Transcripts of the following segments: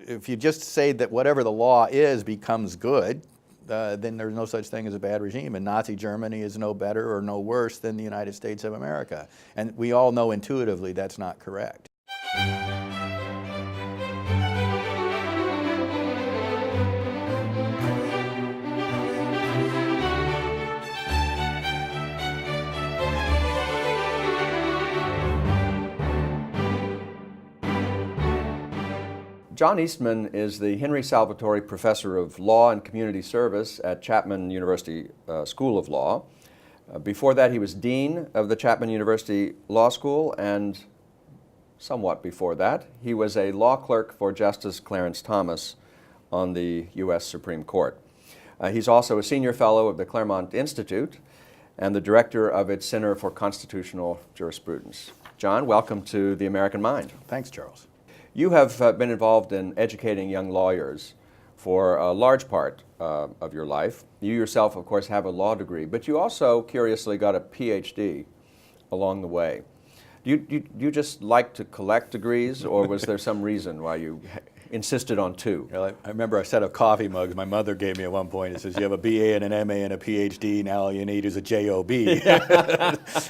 if you just say that whatever the law is becomes good, then there's no such thing as a bad regime, and Nazi Germany is no better or no worse than the United States of America. And we all know intuitively that's not correct. John Eastman is the Henry Salvatore Professor of Law and Community Service at Chapman University School of Law. Before that, he was Dean of the Chapman University Law School, and somewhat before that, he was a law clerk for Justice Clarence Thomas on the U.S. Supreme Court. He's also a senior fellow of the Claremont Institute and the director of its Center for Constitutional Jurisprudence. John, welcome to The American Mind. Thanks, Charles. You have been involved in educating young lawyers for a large part of your life. You yourself, of course, have a law degree, but you also curiously got a PhD along the way. Do you just like to collect degrees, or was there some reason why you insisted on two? Well, I remember a set of coffee mugs my mother gave me at one point. It says, you have a BA and an MA and a PhD, now all you need is a JOB,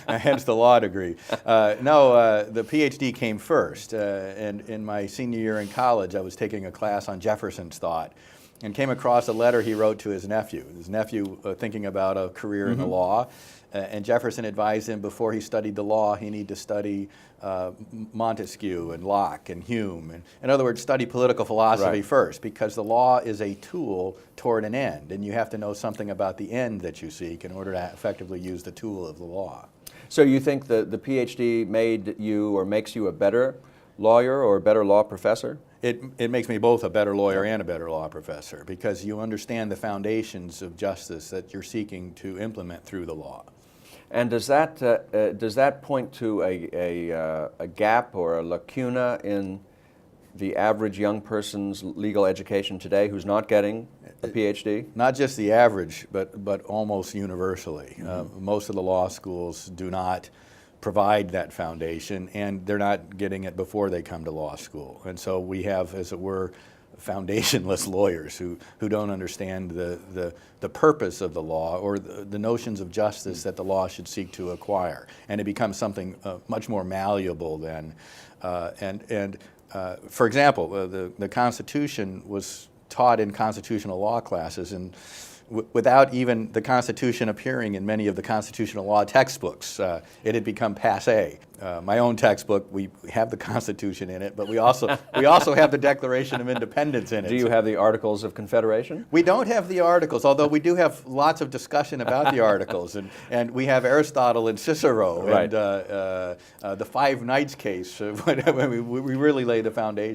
hence the law degree. The PhD came first. And in my senior year in college, I was taking a class on Jefferson's thought and came across a letter he wrote to his nephew. His nephew thinking about a career in the law. And Jefferson advised him before he studied the law, he needed to study Montesquieu and Locke and Hume. And, in other words, study political philosophy first, because the law is a tool toward an end, and you have to know something about the end that you seek in order to effectively use the tool of the law. So you think that the PhD made you or makes you a better lawyer or a better law professor? It makes me both a better lawyer and a better law professor, because you understand the foundations of justice that you're seeking to implement through the law. And does that point to a gap or a lacuna in the average young person's legal education today who's not getting a PhD? Not just the average, but almost universally. Most of the law schools do not provide that foundation, and they're not getting it before they come to law school. And so we have, as it were, foundationless lawyers who don't understand the purpose of the law or the notions of justice that the law should seek to acquire. And it becomes something much more malleable than, for example, the Constitution was taught in constitutional law classes, and without even the Constitution appearing in many of the constitutional law textbooks, it had become passé. My own textbook, we have the Constitution in it, but we also have the Declaration of Independence in it. Do you have the Articles of Confederation? We don't have the Articles, although we do have lots of discussion about the Articles, and we have Aristotle and Cicero, and the Five Knights case. We really lay the foundation.